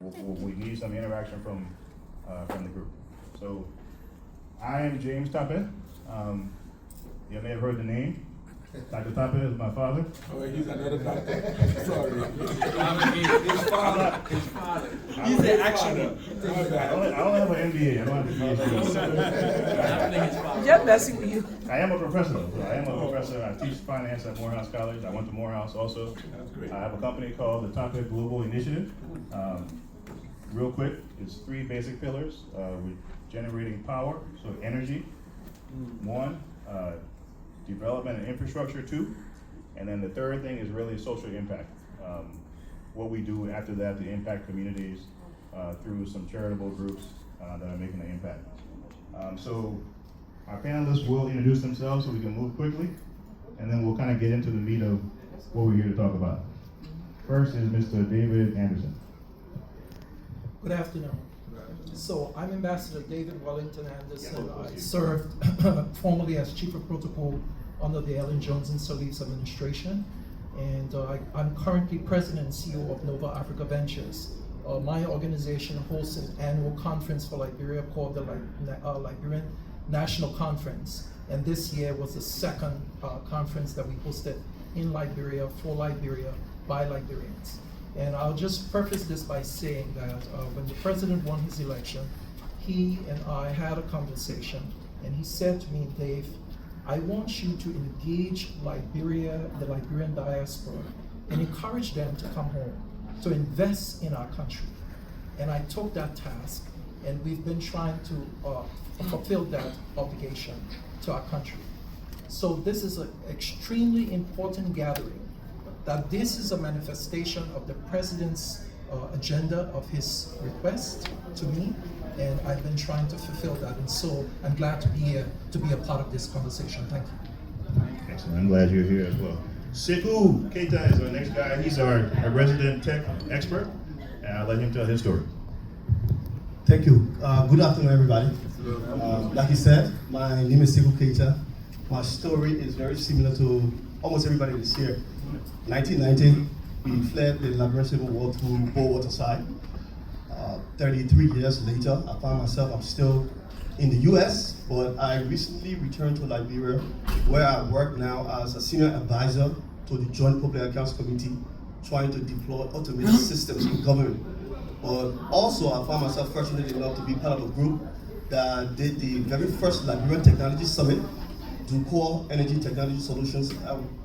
we need some interaction from the group. So I am James Tarpeh. You may have heard the name. Dr. Tarpeh is my father. Oh, he's another doctor. Sorry. His father. His father. He's the actual. I don't have an MBA. I don't have a PhD. Just messing with you. I am a professor though. So I am a professor. I teach finance at Morehouse College. I went to Morehouse also. That's great. I have a company called the Tarpeh Global Initiative. Real quick, it's three basic pillars. We're generating power, so energy, one, development and infrastructure, two, and then the third thing is really social impact. What we do after that to impact communities through some charitable groups that are making an impact. So our panelists will introduce themselves so we can move quickly, and then we'll kind of get into the meat of what we're here to talk about. First is Mr. David Anderson. Good afternoon. So I'm Ambassador David Wellington Anderson. Yeah, I served formerly as Chief of Protocol under the Ellen Johnson Sirleaf's administration. And I'm currently President and CEO of Nova Africa Ventures. My organization hosts an annual conference for Liberia called the Liberian National Conference. And this year was the second conference that we hosted in Liberia, for Liberia, by Liberians. And I'll just preface this by saying that when the president won his election, he and I had a conversation, and he said to me, Dave, I want you to engage Liberia, the Liberian diaspora, and encourage them to come home, to invest in our country. And I took that task, and we've been trying to fulfill that obligation to our country. So this is an extremely important gathering, that this is a manifestation of the president's agenda of his request to me, and I've been trying to fulfill that, and so I'm glad to be here to be a part of this conversation. Thank you. Excellent. I'm glad you're here as well. Sekou Keita is our next guy. He's our resident tech expert, and I'll let him tell his story. Thank you. Good afternoon, everybody. Like you said, my name is Sekou Keita. My story is very similar to almost everybody that's here. 1990, we fled the Liberian Civil War through Waterside. 33 years later, I found myself, I'm still in the US, but I recently returned to Liberia, where I work now as a senior advisor to the Joint Public Accounts Committee, trying to deploy automated systems in government. But also, I found myself fortunate enough to be part of a group that did the very first Liberian Technology Summit, to core energy technology solutions,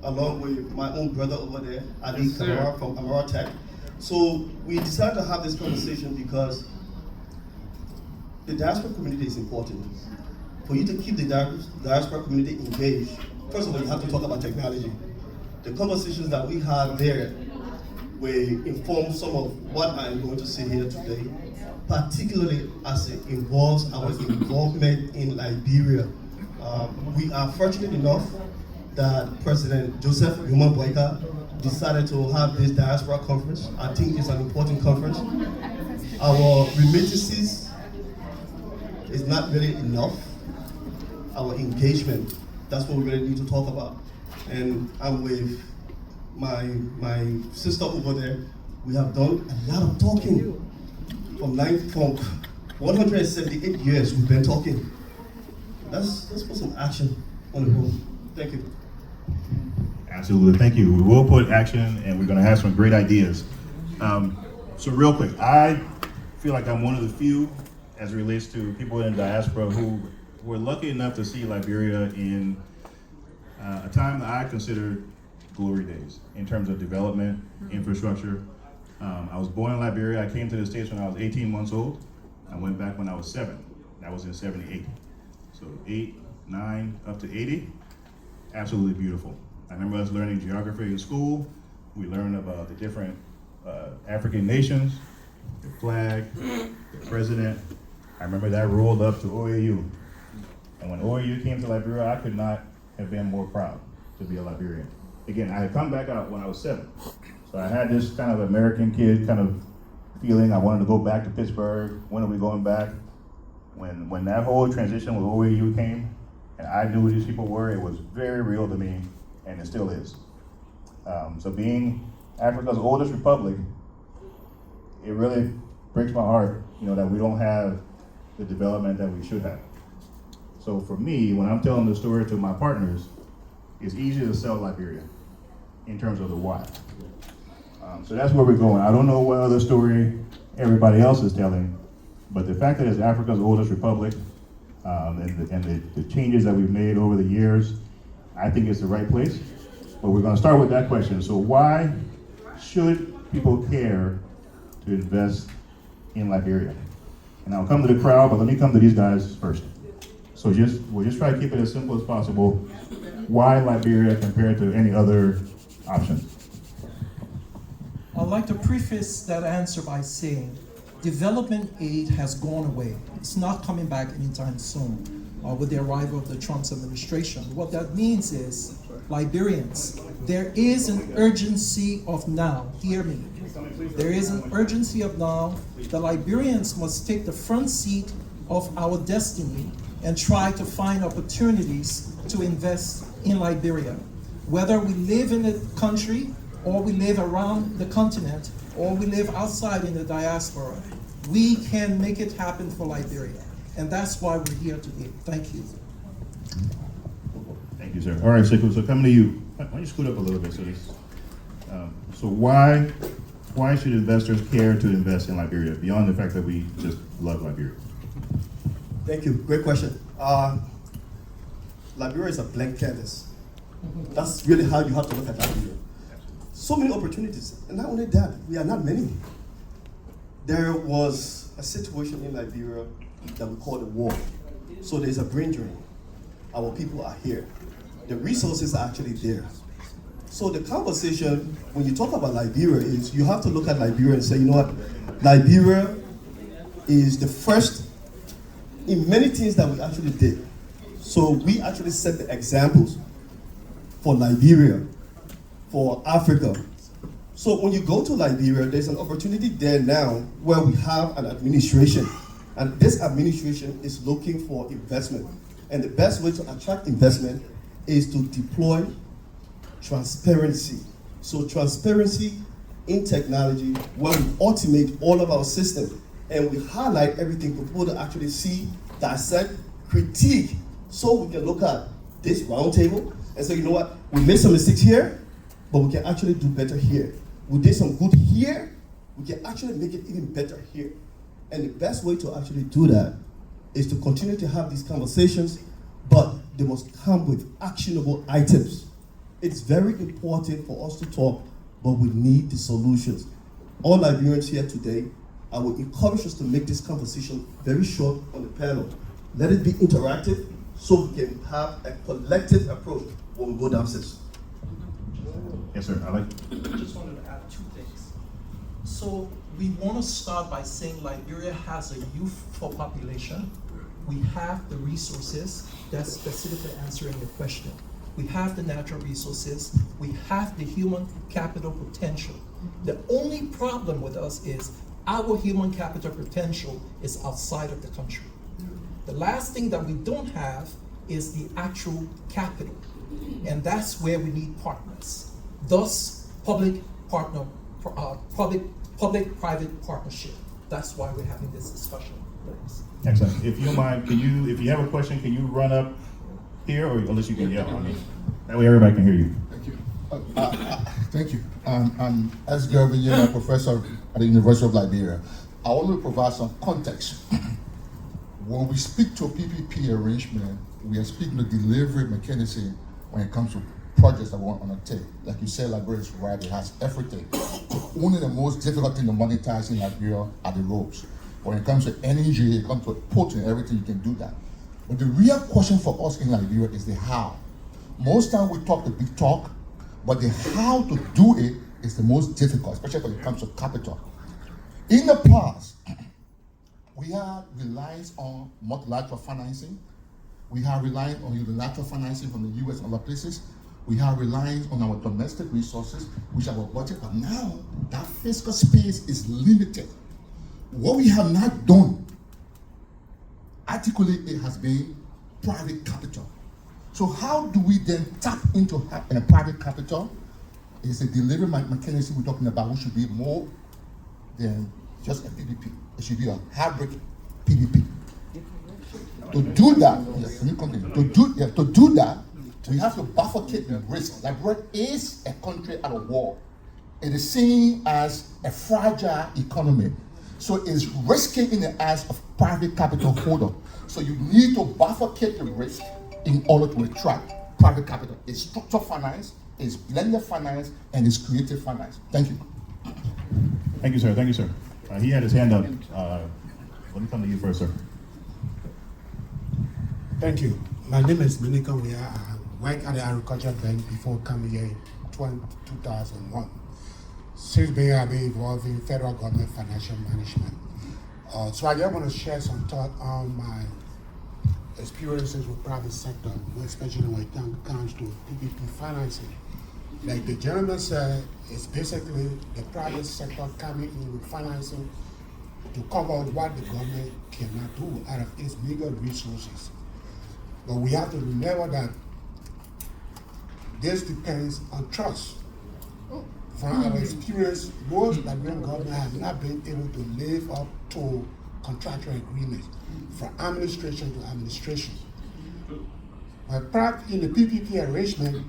along with my own brother over there, Ali Kamara from Amara Tech. So we decided to have this conversation because the diaspora community is important. For you to keep the diaspora community engaged, first of all, you have to talk about technology. The conversations that we had there will inform some of what I'm going to say here today, particularly as it involves our involvement in Liberia. We are fortunate enough that President Joseph Yuma Boyka decided to have this diaspora conference. I think it's an important conference. Our remittances is not really enough. Our engagement, that's what we really need to talk about. And I'm with my sister over there. We have done a lot of talking. From 178 years we've been talking. Let's put some action on the road. Thank you. Absolutely, thank you. We will put action, and we're going to have some great ideas. So real quick, I feel like I'm one of the few, as it relates to people in diaspora, who were lucky enough to see Liberia in a time that I consider glory days in terms of development, infrastructure. I was born in Liberia. I came to the States when I was 18 months old. I went back when I was 7. That was in 78. So 8, 9, up to 80, absolutely beautiful. I remember us learning geography in school. We learned about the different African nations, the flag, the president. I remember that rolled up to OAU. And when OAU came to Liberia, I could not have been more proud to be a Liberian. Again, I had come back out when I was 7. So I had this kind of American kid kind of feeling. I wanted to go back to Pittsburgh. When are we going back? When that whole transition with OAU came, and I knew who these people were, it was very real to me, and it still is. So being Africa's oldest republic, it really breaks my heart, that we don't have the development that we should have. So for me, when I'm telling the story to my partners, it's easier to sell Liberia in terms of the why. So that's where we're going. I don't know what other story everybody else is telling, but the fact that it's Africa's oldest republic, and the changes that we've made over the years, I think it's the right place. But we're going to start with that question. So why should people care to invest in Liberia? And I'll come to the crowd, but let me come to these guys first. So we'll just try to keep it as simple as possible. Why Liberia compared to any other option? I'd like to preface that answer by saying development aid has gone away. It's not coming back anytime soon with the arrival of the Trump administration. What that means is, Liberians, there is an urgency of now. Hear me. There is an urgency of now. The Liberians must take the front seat of our destiny and try to find opportunities to invest in Liberia. Whether we live in the country, or we live around the continent, or we live outside in the diaspora, we can make it happen for Liberia. And that's why we're here today. Thank you. Thank you, sir. All right, Sekou, so coming to you. Why don't you scoot up a little bit so this, so why should investors care to invest in Liberia, beyond the fact that we just love Liberia? Thank you. Great question. Liberia is a blank canvas. That's really how you have to look at Liberia. So many opportunities, and not only that, we are not many. There was a situation in Liberia that we call the war. So there's a brain drain. Our people are here. The resources are actually there. So the conversation, when you talk about Liberia, is you have to look at Liberia and say, you know what, Liberia is the first in many things that we actually did. So we actually set the examples for Liberia, for Africa. So when you go to Liberia, there's an opportunity there now where we have an administration. And this administration is looking for investment. And the best way to attract investment is to deploy transparency. So transparency in technology, where we automate all of our systems and we highlight everything for people to actually see, dissect, critique, so we can look at this roundtable and say, you know what, we made some mistakes here, but we can actually do better here. We did some good here, we can actually make it even better here. And the best way to actually do that is to continue to have these conversations, but they must come with actionable items. It's very important for us to talk, but we need the solutions. All Liberians here today, I would encourage us to make this conversation very short on the panel. Let it be interactive so we can have a collective approach when we go downstairs. Yes, sir. I just wanted to add two things. So we want to start by saying Liberia has a youthful population. We have the resources. That's specifically answering your question. We have the natural resources. We have the human capital potential. The only problem with us is our human capital potential is outside of the country. The last thing that we don't have is the actual capital. And that's where we need partners. Thus, public-private partnership. That's why we're having this discussion. Thanks. Excellent. If you don't mind, if you have a question, can you run up here, or unless you can yell? I mean, that way everybody can hear you. Thank you. Thank you. I'm S. Gervin, a professor at the University of Liberia. I want to provide some context. When we speak to a PPP arrangement, we are speaking to delivery mechanism when it comes to projects that we want to undertake. Like you said, Liberia is right, it has everything. Only the most difficult thing to monetize in Liberia are the roads. When it comes to energy, it comes to port and everything, you can do that. But the real question for us in Liberia is the how. Most time we talk the big talk, but the how to do it is the most difficult, especially when it comes to capital. In the past, we had reliance on multilateral financing. We have relied on unilateral financing from the US and other places. We have reliance on our domestic resources, which are our budget, but now that fiscal space is limited. What we have not done, articulate it has been private capital. So how do we then tap into a private capital? It's a delivery mechanism we're talking about, which should be more than just a PPP. It should be a hybrid PPP. To do that, yes, let me continue. To do that, we have to bifurcate the risk. Liberia is a country at a war. It is seen as a fragile economy. So it's risky in the eyes of private capital holder. So you need to bifurcate the risk in order to attract private capital. It's structured finance, it's blended finance, and it's creative finance. Thank you. Thank you, sir. Thank you, sir. He had his hand up. Let me come to you first, sir. Thank you. My name is Minika Wea. I worked at the Agriculture Bank before coming here in 2001. Since then, I've been involved in federal government financial management. So I just want to share some thought on my experiences with private sector, especially when it comes to PPP financing. Like the gentleman said, it's basically the private sector coming in with financing to cover what the government cannot do out of its legal resources. But we have to remember that this depends on trust. From our experience, most Liberian government have not been able to live up to contractual agreements from administration to administration. But in the PPP arrangement,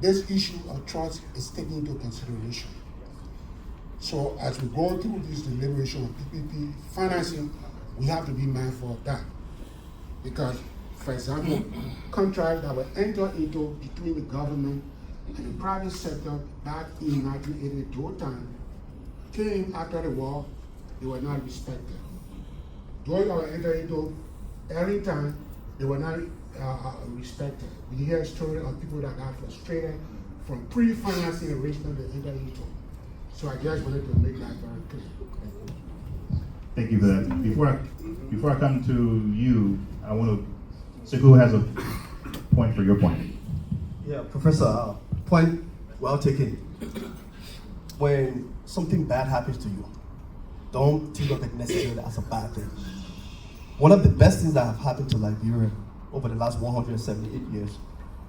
this issue of trust is taken into consideration. So as we go through this deliberation of PPP financing, we have to be mindful of that. Because, for example, contracts that were entered into between the government and the private sector back in 1980, those time, came after the war, they were not respected. Those that were entered into early time, they were not respected. We hear a story of people that got frustrated from pre-financing arrangement they entered into. So I just wanted to make that very clear. Thank you for that. Before I come to you, I want to see who has a point for your point. Yeah, Professor, point well taken. When something bad happens to you, don't think of it necessarily as a bad thing. One of the best things that have happened to Liberia over the last 178 years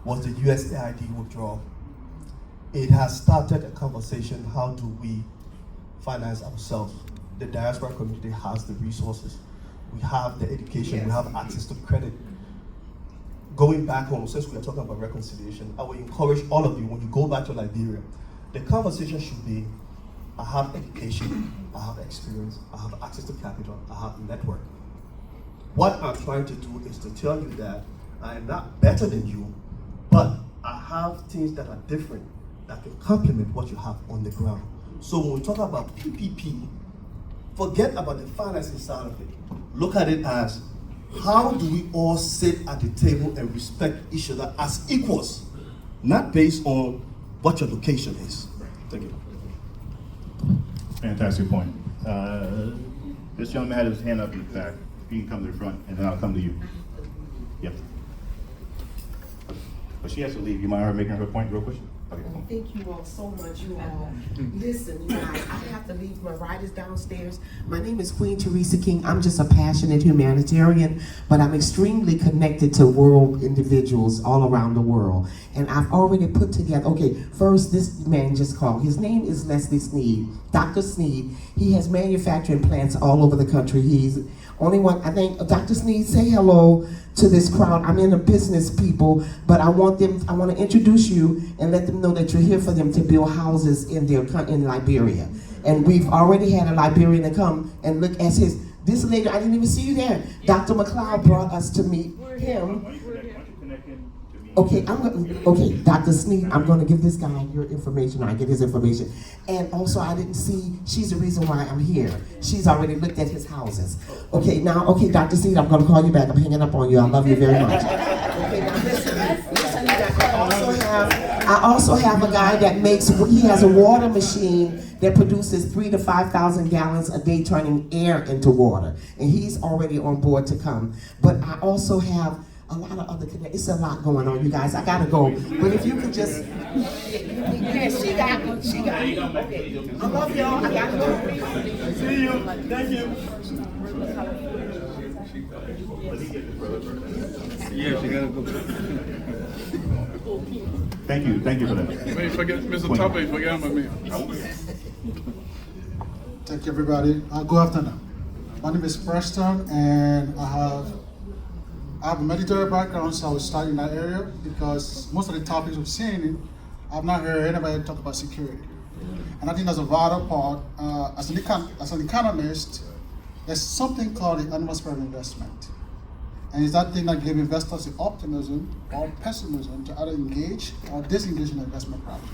was the USAID withdrawal. It has started a conversation, how do we finance ourselves? The diaspora community has the resources. We have the education, we have access to credit. Going back home, since we are talking about reconciliation, I would encourage all of you, when you go back to Liberia, the conversation should be, I have education, I have experience, I have access to capital, I have network. What I'm trying to do is to tell you that I am not better than you, but I have things that are different that can complement what you have on the ground. So when we talk about PPP, forget about the financing side of it. Look at it as, how do we all sit at the table and respect each other as equals, not based on what your location is. Thank you. Fantastic point. This gentleman had his hand up in the back. If you can come to the front, and then I'll come to you. Yep. But she has to leave. You mind her making her point real quick? Okay, cool. Thank you all so much, you all. Listen, you guys, I have to leave. My ride is downstairs. My name is Queen Teresa King. I'm just a passionate humanitarian, but I'm extremely connected to world individuals all around the world. And I've already put together, okay, first this man just called. His name is Leslie Sneed, Dr. Sneed. He has manufacturing plants all over the country. He's only one, I think, Dr. Sneed, say hello to this crowd. I'm in the business, people, but I want to introduce you and let them know that you're here for them to build houses in Liberia. And we've already had a Liberian to come and look at this lady, I didn't even see you there. Dr. McLeod brought us to meet him. Okay, Dr. Sneed, I'm going to give this guy your information. I get his information. And also, I didn't see, she's the reason why I'm here. She's already looked at his houses. Okay, Dr. Sneed, I'm going to call you back. I'm hanging up on you. I love you very much. Okay, now listen, I also have a guy that he has a water machine that produces 3,000 to 5,000 gallons a day, turning air into water. And he's already on board to come. But I also have a lot of other connections. It's a lot going on, you guys. I gotta go. But if you could just, yeah, she got me. Okay. I love y'all. I gotta go. See you. Thank you. Yeah, she gotta go. Thank you for that. Wait, forget Mr. Tarpeh, forget about me. Thank you, everybody. Good afternoon. My name is Preston, and I have a military background, so I was studying that area because most of the topics we've seen, I've not heard anybody talk about security. And I think that's a vital part. As an economist, there's something called the atmosphere of investment. And it's that thing that gives investors the optimism or pessimism to either engage or disengage in the investment project.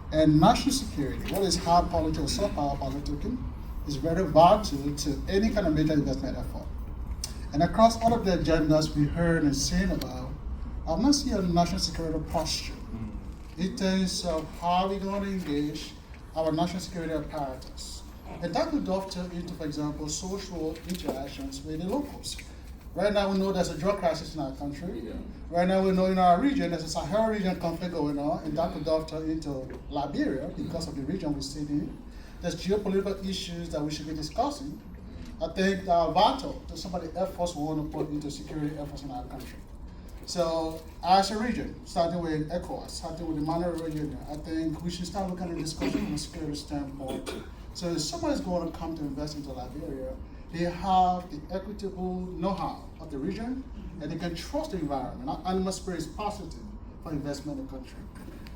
And national security, whether it's hard policy or soft power politicking, is very vital to any kind of major investment effort. And across all of the agendas we heard and seen about, I'm not seeing a national security posture in terms of how we're going to engage our national security apparatus. And that could dovetail into, for example, social interactions with the locals. Right now we know there's a drug crisis in our country. Right now we know in our region there's a Sahel region conflict going on, and that could dovetail into Liberia because of the region we sit in. There's geopolitical issues that we should be discussing. I think vital to some of the efforts we want to put into security efforts in our country. So as a region, starting with ECOWAS, starting with the Mano region, I think we should start looking at the discussion from a security standpoint. So if somebody's going to come to invest into Liberia, they have the equitable know-how of the region, and they can trust the environment. Our animal spirit is positive for investment in the country.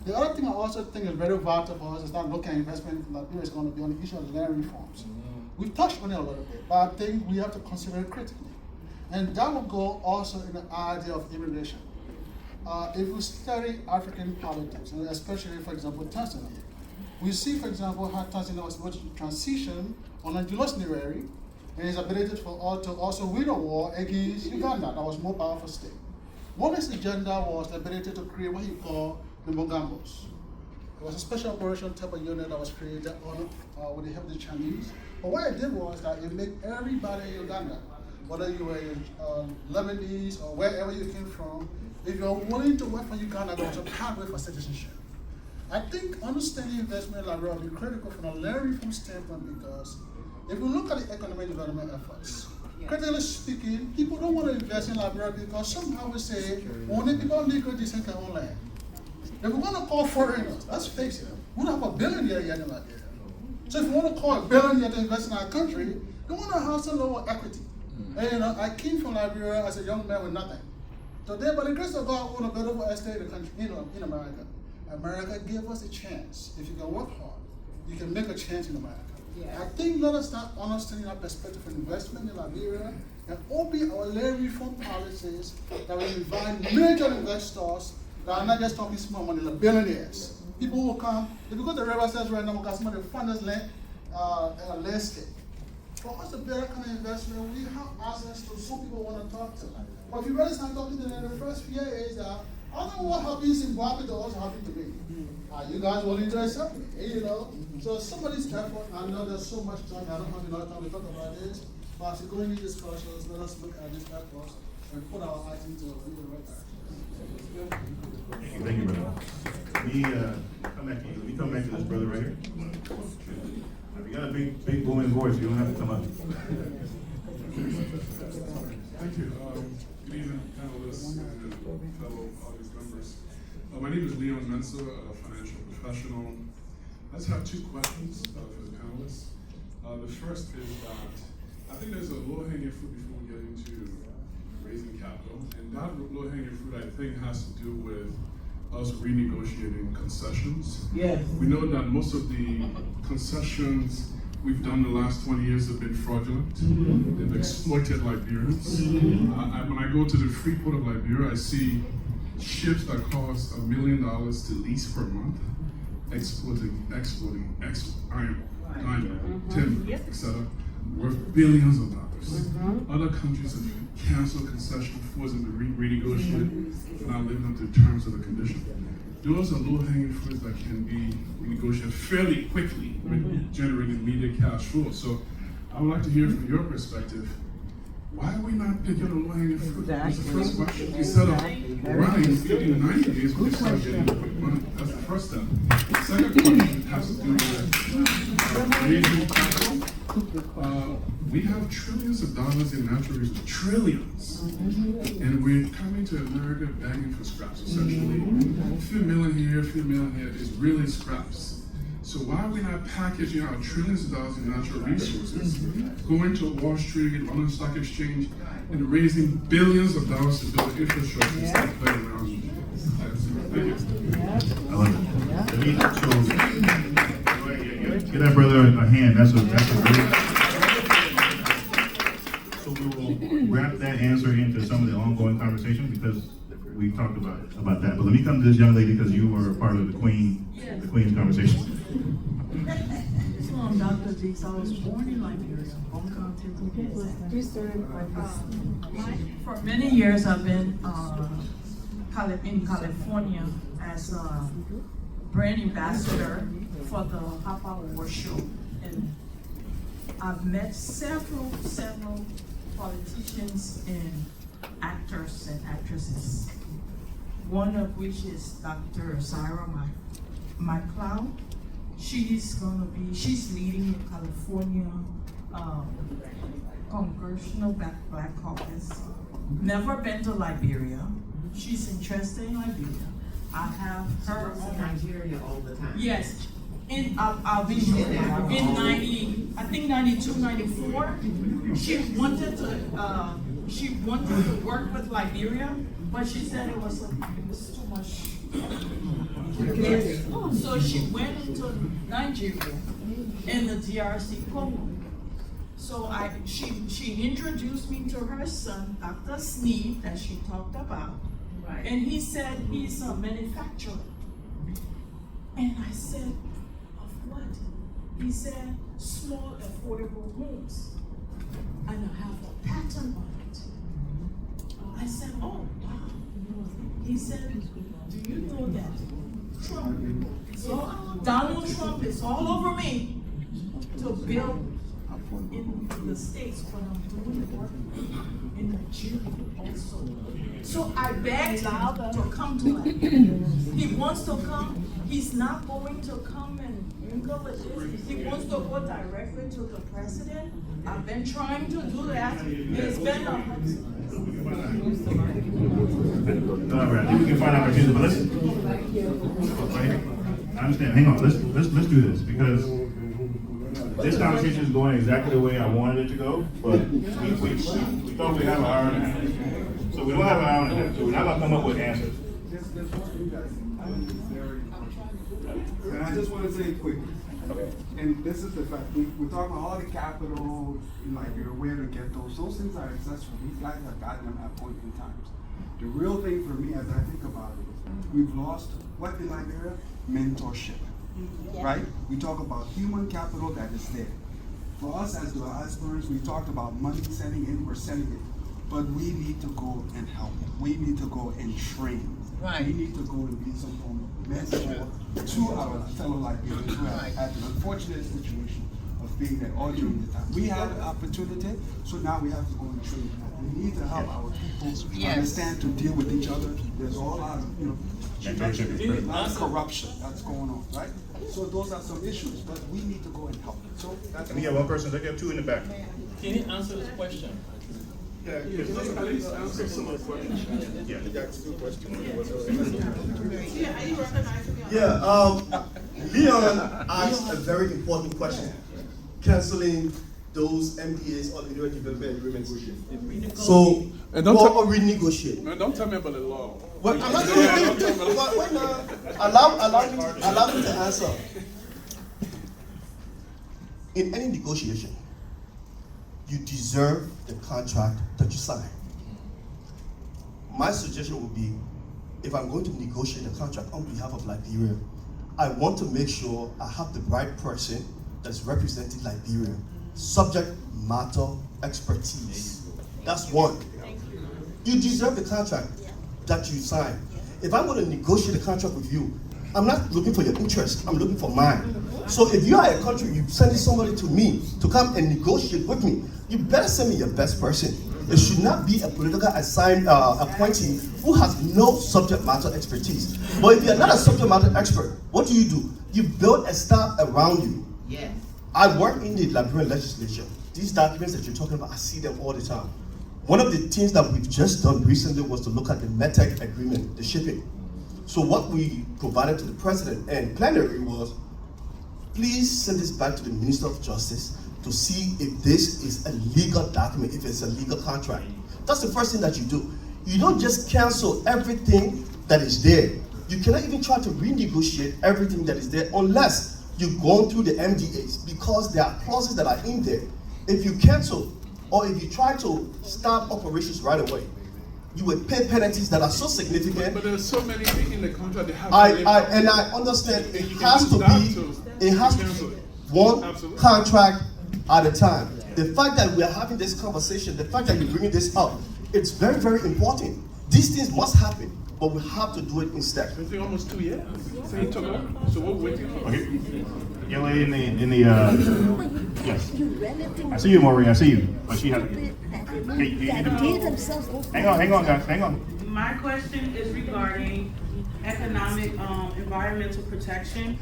The other thing I also think is very vital for us is start looking at investment in Liberia is going to be on the issue of land reforms. We've touched on it a little bit, but I think we have to consider it critically. And that will go also in the idea of immigration. If we study African politics, and especially, for example, Tanzania, we see, for example, how Tanzania was able to transition on a Julius Nyerere and his ability to also win a war against Uganda that was more powerful state. One of his agenda was the ability to create what he called the Mongambos. It was a special operation type of unit that was created with the help of the Chinese. But what it did was that it made everybody in Uganda, whether you were Lebanese or wherever you came from, if you're willing to work for Uganda, there was a pathway for citizenship. I think understanding investment in Liberia will be critical from a land reform standpoint because if we look at the economic development efforts, critically speaking, people don't want to invest in Liberia because somehow we say only people Negro descent can own land. If we're going to call foreigners, let's face it, we don't have a billionaire yet in Liberia. So if we want to call a billionaire to invest in our country, we want to have some lower equity. And I came from Liberia as a young man with nothing. Today, by the grace of God, we own a beautiful estate in the country, in America. America gave us a chance. If you can work hard, you can make a chance in America. I think let us start understanding our perspective of investment in Liberia and open our land reform policies that will invite major investors that are not just talking small money, like billionaires. People will come. If you go to the river says right now, we've got some of the funders landscape. For us to better kind of investment, we have access to some people want to talk to. But if you really start talking to them, the first fear is that I don't know what happened in Zimbabwe to also happened to me. Are you guys willing to accept me? You know? So somebody's effort, I know there's so much time, I don't have enough time to talk about this, but as we go into discussions, let us look at these efforts and put our eyes into the right direction. Thank you, brother. We come back to this brother right here. If you got a big booming voice, you don't have to come up. Thank you. Good evening, panelists and fellow audience members. My name is Leon Mensa, a financial professional. I just have two questions for the panelists. The first is that I think there's a low-hanging fruit before we get into raising capital, and that low-hanging fruit I think has to do with us renegotiating concessions. Yes. We know that most of the concessions we've done the last 20 years have been fraudulent. They've exploited Liberians. When I go to the free port of Liberia, I see ships that cost $1 million to lease per month, exporting iron, diamond, timber, etc., worth billions of dollars. Other countries have canceled concession, forcing them to renegotiate, for not living up to the terms of the condition. Those are low-hanging fruits that can be renegotiated fairly quickly, with generating immediate cash flow. So I would like to hear from your perspective, why are we not picking the low-hanging fruit? That's the first question. Instead of running 50 to 90 days, we can start getting quick money. That's the first step. The second question has to do with raising capital. We have trillions of dollars in natural resources, trillions. And we're coming to America begging for scraps, essentially. A few million here, a few million here is really scraps. So why are we not packaging our trillions of dollars in natural resources, going to Wall Street, London Stock Exchange, and raising billions of dollars to build infrastructure instead of playing around with it? Thank you. I love it. Give that brother a hand. That's a great. So we will wrap that answer into some of the ongoing conversation because we talked about that. But let me come to this young lady because you were a part of the Queen's conversation. So I'm Dr. Deeks. I was born in Liberia. For many years I've been in California as a brand ambassador for the Hapa Award Show. And I've met several politicians and actors and actresses. One of which is Dr. Zaira McLeod. She's leading the California Congressional Black Caucus. Never been to Liberia. She's interested in Liberia. I have her in Nigeria all the time. Yes. I'll be sure. In 92, 94, she wanted to work with Liberia, but she said it was too much. So she went into Nigeria and the DRC Congo. So she introduced me to her son, Dr. Sneed, that she talked about. Right. And he said he's a manufacturer. And I said, of what? He said, small affordable homes. And I have a patent on it. I said, oh, wow. He said, do you know that Donald Trump is all over me to build in the States, but I'm doing work in Nigeria also. So I begged him to come to Liberia. He wants to come. He's not going to come and mingle with this. He wants to go directly to the president. I've been trying to do that. It's been a All right, I think we can find opportunities, but let's. I understand. Hang on. Let's do this because this conversation is going exactly the way I wanted it to go. But we thought we'd have an hour and a half, so we don't have an hour and a half. So we're not gonna come up with answers. And I just want to say quickly, and this is the fact, we're talking about all the capital, like where to get those things are accessible. These guys have gotten them at point in times. The real thing for me as I think about it is we've lost what in Liberia? Mentorship, right? We talk about human capital that is there. For us as diasporans, we talked about money sending in, we're sending it. But we need to go and help. We need to go and train. Right. We need to go and be some form of mentor to our fellow Liberians who have had the unfortunate situation of being there all during the time. We had an opportunity, so now we have to go and train. We need to help our people understand to deal with each other. There's a lot of, a lot of corruption that's going on, right? So those are some issues, but we need to go and help. So that's. Can we have one person? Let's have two in the back. Can you answer this question? Yeah, because please answer some of the questions. Yeah. Leon asked a very important question. Canceling those MDAs or the development agreements. So, And don't or renegotiate. Man, don't tell me about the law. Well, I'm not allow me to answer. In any negotiation, you deserve the contract that you sign. My suggestion would be, if I'm going to negotiate a contract on behalf of Liberia, I want to make sure I have the right person that's representing Liberia. Subject matter expertise. That's one. You deserve the contract that you sign. If I'm going to negotiate a contract with you, I'm not looking for your interest, I'm looking for mine. So if you are a country, you're sending somebody to me to come and negotiate with me, you better send me your best person. It should not be a political appointee who has no subject matter expertise. But if you're not a subject matter expert, what do? You build a staff around you. Yes. I work in the Liberian legislature. These documents that you're talking about, I see them all the time. One of the things that we've just done recently was to look at the METEC agreement, the shipping. So what we provided to the president and plenary was please send this back to the Minister of Justice to see if this is a legal document, if it's a legal contract. That's the first thing that you do. You don't just cancel everything that is there. You cannot even try to renegotiate everything that is there unless you've gone through the MDAs, because there are clauses that are in there. If you cancel or if you try to start operations right away, you would pay penalties that are so significant. But there's so many things in the contract that have I understand it has to be one contract at a time. The fact that we are having this conversation, the fact that you're bringing this up, it's very, very important. These things must happen, but we have to do it in steps. It's been almost 2 years. So it took long. So what we're waiting for? Okay. Young lady in the yes. I see you, Maureen. I see you. But she has. Hang on, guys. Hang on. My question is regarding economic, environmental protection.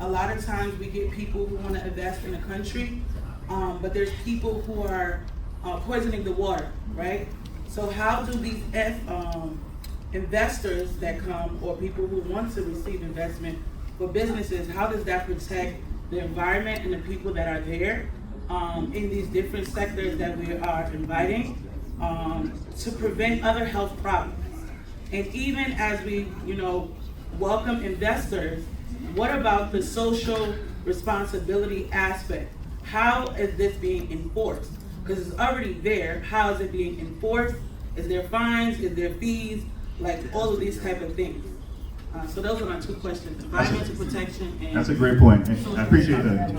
A lot of times we get people who want to invest in the country, but there's people who are poisoning the water, right? So how do these investors that come, or people who want to receive investment for businesses, how does that protect the environment and the people that are there in these different sectors that we are inviting to prevent other health problems? And even as we, welcome investors, what about the social responsibility aspect? How is this being enforced? Because it's already there. How is it being enforced? Is there fines? Is there fees? Like all of these type of things. So those are my two questions: environmental protection and. That's a great point. I appreciate that.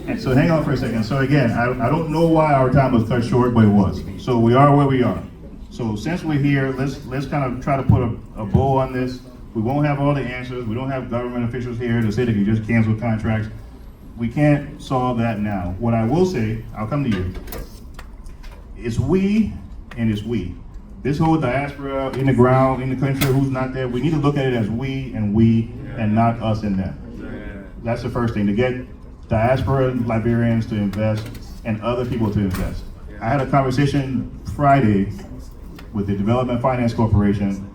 And so hang on for a second. So again, I don't know why our time was cut short, but it was. So we are where we are. So since we're here, let's kind of try to put a bow on this. We won't have all the answers. We don't have government officials here to say they can just cancel contracts. We can't solve that now. What I will say, I'll come to you. It's we and it's we. This whole diaspora in the ground, in the country, who's not there, we need to look at it as we and not us and them. That's the first thing, to get diaspora Liberians to invest and other people to invest. I had a conversation Friday with the Development Finance Corporation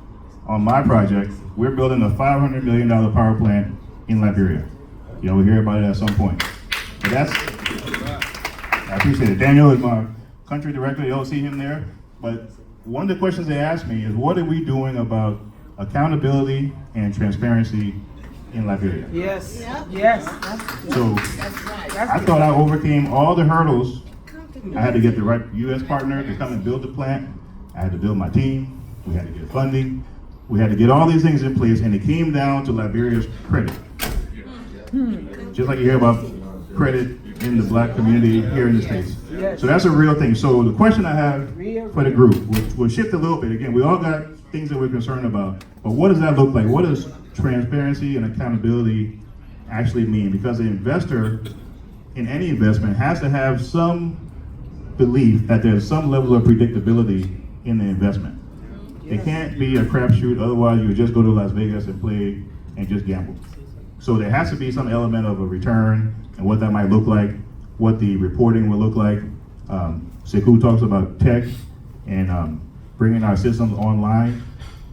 on my project. We're building a $500 million power plant in Liberia. We'll hear about it at some point. But I appreciate it. Daniel is my country director. You'll see him there. But one of the questions they asked me is, what are we doing about accountability and transparency in Liberia? Yes. Yes. So I thought I overcame all the hurdles. I had to get the right U.S. partner to come and build the plant. I had to build my team. We had to get funding. We had to get all these things in place, and it came down to Liberia's credit. Just like you hear about credit in the black community here in the States. So that's a real thing. So the question I have for the group, we'll shift a little bit. Again, we all got things that we're concerned about, but what does that look like? What does transparency and accountability actually mean? Because the investor in any investment has to have some belief that there's some level of predictability in the investment. It can't be a crapshoot, otherwise you would just go to Las Vegas and play and just gamble. So there has to be some element of a return and what that might look like, what the reporting will look like. Sekou talks about tech and bringing our systems online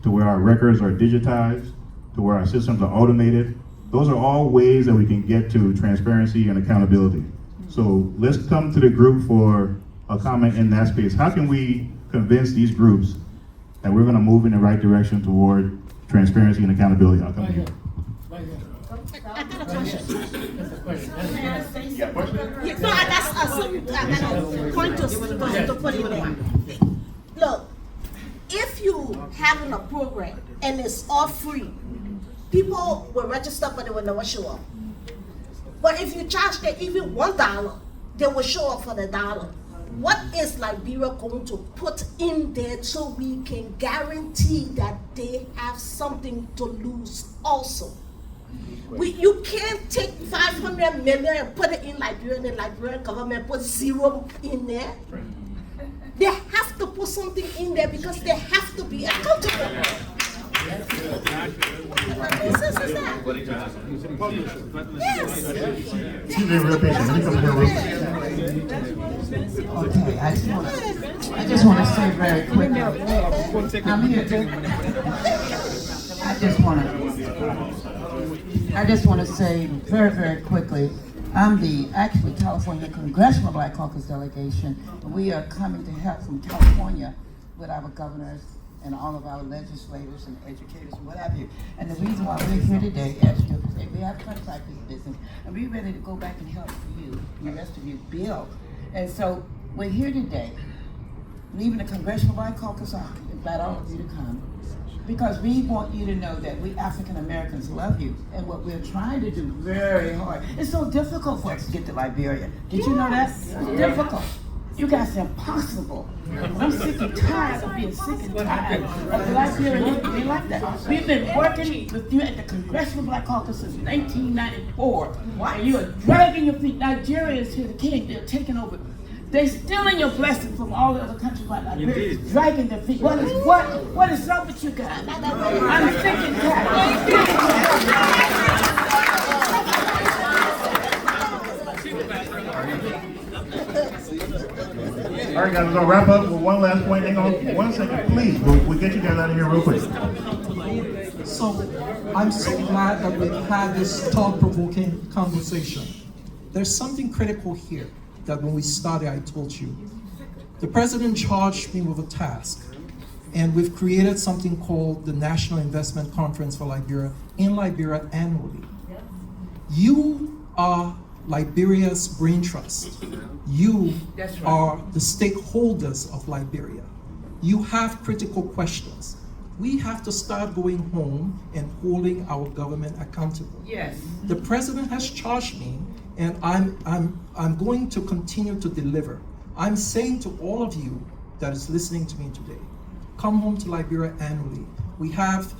to where our records are digitized, to where our systems are automated. Those are all ways that we can get to transparency and accountability. So let's come to the group for a comment in that space. How can we convince these groups that we're going to move in the right direction toward transparency and accountability? I'll come to you. I got a question. Yeah, question? No, that's a point to put in there. Look, if you having a program and it's all free, people will register but they will never show up. But if you charge them even $1, they will show up for the dollar. What is Liberia going to put in there so we can guarantee that they have something to lose also? You can't take 500 million and put it in Liberia and the Liberian government put zero in there. They have to put something in there because they have to be accountable. She's being real patient. Let me come here real quick. Okay, I just want to say very quickly. I'm here to. I just want to say very, very quickly. I'm the actually California Congressional Black Caucus delegation. We are coming to help from California with our governors and all of our legislators and educators and what have you. And the reason why we're here today, as you say, we have contract this business, and we're ready to go back and help you, the rest of you, build. And so we're here today, leaving the Congressional Black Caucus out, invite all of you to come, because we want you to know that we African Americans love you, and what we're trying to do very hard. It's so difficult for us to get to Liberia. Did you know that? It's difficult. You guys are impossible. I'm sick and tired of being sick and tired of Liberia being like that. We've been working with you at the Congressional Black Caucus since 1994. And you are dragging your feet. Nigeria is here, the king, they're taking over. They're stealing your blessing from all the other countries like Liberia, dragging their feet. What is up with you guys? I'm sick and tired. All right, guys, we're gonna wrap up with one last point. Hang on 1 second, please. We'll get you guys out of here real quick. So I'm so glad that we've had this thought-provoking conversation. There's something critical here that when we started, I told you. The president charged me with a task, and we've created something called the National Investment Conference for Liberia in Liberia annually. You are Liberia's brain trust. You are the stakeholders of Liberia. You have critical questions. We have to start going home and holding our government accountable. Yes. The president has charged me, and I'm going to continue to deliver. I'm saying to all of you that is listening to me today, come home to Liberia annually. We have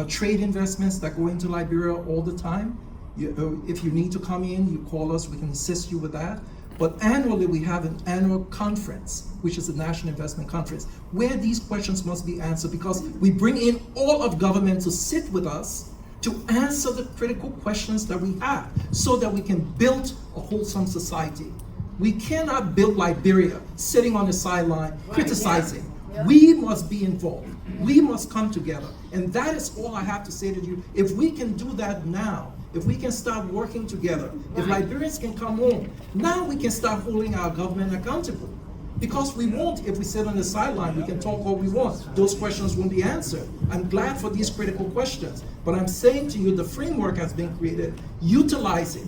trade investments that go into Liberia all the time. If you need to come in, you call us, we can assist you with that. But annually, we have an annual conference, which is the National Investment Conference, where these questions must be answered, because we bring in all of government to sit with us to answer the critical questions that we have so that we can build a wholesome society. We cannot build Liberia sitting on the sideline criticizing. We must be involved. We must come together. And that is all I have to say to you. If we can do that now, if we can start working together, if Liberians can come home, now we can start holding our government accountable. Because we won't, if we sit on the sideline, we can talk all we want. Those questions won't be answered. I'm glad for these critical questions, but I'm saying to you, the framework has been created. Utilize it.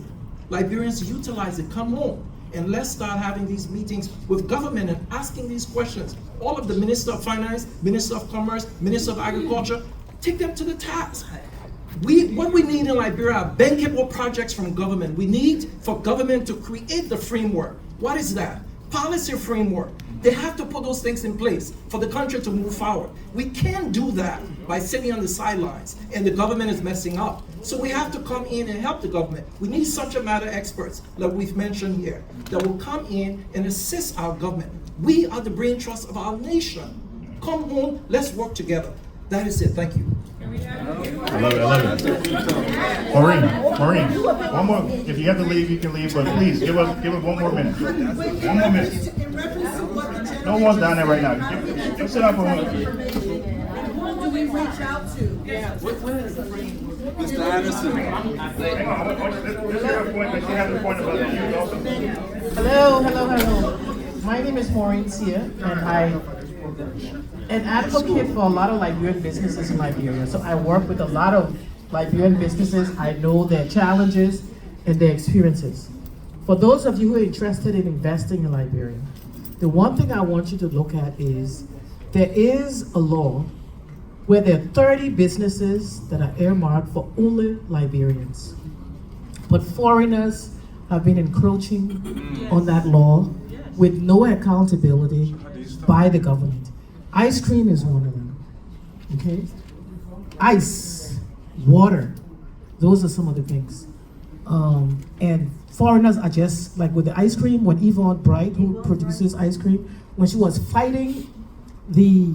Liberians, utilize it. Come home. And let's start having these meetings with government and asking these questions. All of the Minister of Finance, Minister of Commerce, Minister of Agriculture, take them to the task. What we need in Liberia are bankable projects from government. We need for government to create the framework. What is that? Policy framework. They have to put those things in place for the country to move forward. We can't do that by sitting on the sidelines and the government is messing up. So we have to come in and help the government. We need subject matter experts, like we've mentioned here, that will come in and assist our government. We are the brain trust of our nation. Come home, let's work together. That is it. Thank you. I love it. I love it. Maureen, one more. If you have to leave, you can leave, but please give us 1 more minute. 1 more minute. No one's down there right now. Just sit up for 1 minute. Who do we reach out to? Yeah. Mr. Anderson. Hang on. Let's hear her point, but she has a point about the youth also. Hello. My name is Maureen Sia, and I'm an advocate for a lot of Liberian businesses in Liberia. So I work with a lot of Liberian businesses. I know their challenges and their experiences. For those of you who are interested in investing in Liberia, the one thing I want you to look at is there is a law where there are 30 businesses that are earmarked for only Liberians. But foreigners have been encroaching on that law with no accountability by the government. Ice cream is one of them, okay? Ice, water, those are some of the things. And foreigners are just, like with the ice cream, when Yvonne Bright, who produces ice cream, when she was fighting the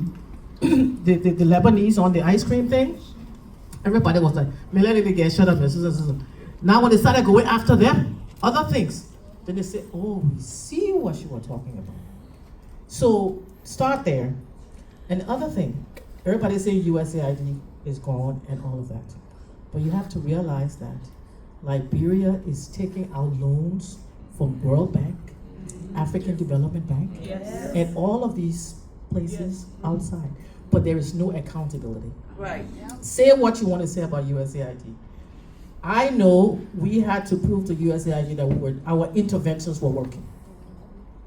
Lebanese on the ice cream thing, everybody was like, shut up. Now when they started going after them, other things, then they said, oh, we see what you were talking about. So start there. And the other thing, everybody say USAID is gone and all of that. But you have to realize that Liberia is taking out loans from World Bank, African Development Bank, and all of these places outside. But there is no accountability. Right. Say what you want to say about USAID. I know we had to prove to USAID that our interventions were working.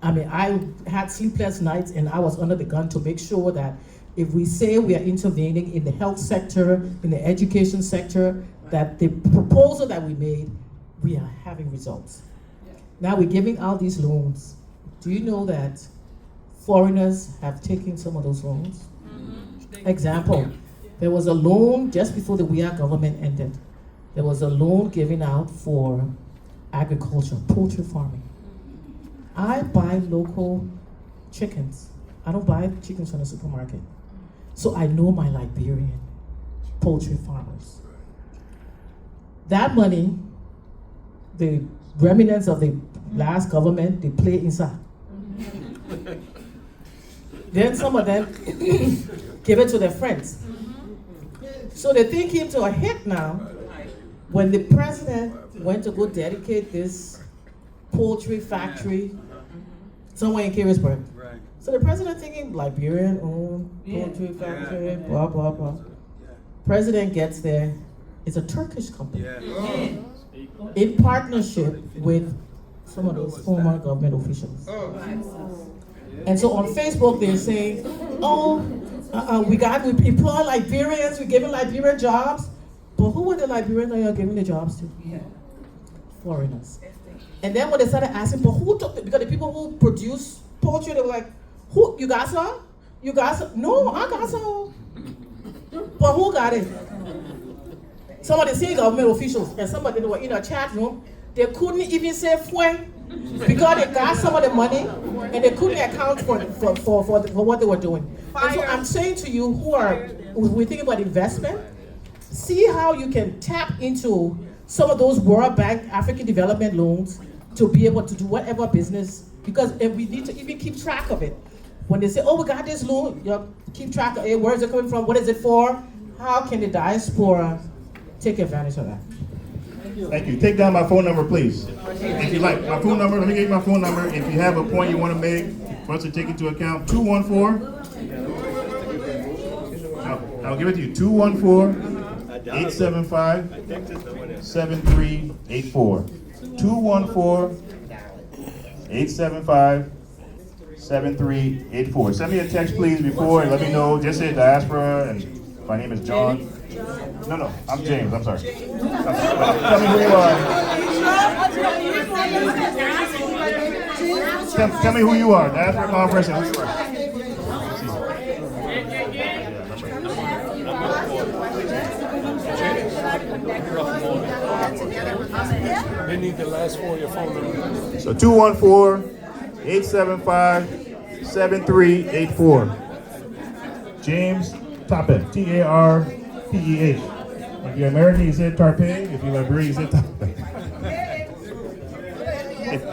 I mean, I had sleepless nights and I was under the gun to make sure that if we say we are intervening in the health sector, in the education sector, that the proposal that we made, we are having results. Now we're giving out these loans. Do you know that foreigners have taken some of those loans? Example, there was a loan just before the WEA government ended. There was a loan given out for agriculture, poultry farming. I buy local chickens. I don't buy chickens from the supermarket. So I know my Liberian poultry farmers. That money, the remnants of the last government, they play inside. Then some of them give it to their friends. So the thing came to a hit now when the president went to go dedicate this poultry factory somewhere in Carisburg. So the president thinking Liberian owned poultry factory, blah, blah, blah. President gets there, it's a Turkish company in partnership with some of those former government officials. And so on Facebook they're saying, we employ Liberians, we're giving Liberian jobs. But who were the Liberians that you're giving the jobs to? Foreigners. And then when they started asking, but who took because the people who produce poultry, they were like, who, you got some? You got some? No, I got some. But who got it? Some of the same government officials and some of them were in a chat room, they couldn't even say fue because they got some of the money and they couldn't account for what they were doing. And so I'm saying to you we're thinking about investment, see how you can tap into some of those World Bank African development loans to be able to do whatever business, because we need to even keep track of it. When they say, we got this loan, you keep track of it, where is it coming from, what is it for, how can the diaspora take advantage of that? Thank you. Take down my phone number, please. If you like, my phone number, let me give you my phone number. If you have a point you want to make for us to take into account, 214, I'll give it to you, 214-875-7384. 214-875-7384. Send me a text, please, before and let me know. Just say diaspora, and my name is John. No, I'm James. I'm sorry. Tell me who you are. Tell me who you are. Diaspora conference and who you are. They need the last four of your phone number. So 214-875-7384. James Tarpeh, Tarpeh. If you're American, you say Tarpeh. If you're Liberian, you say Tarpeh. If you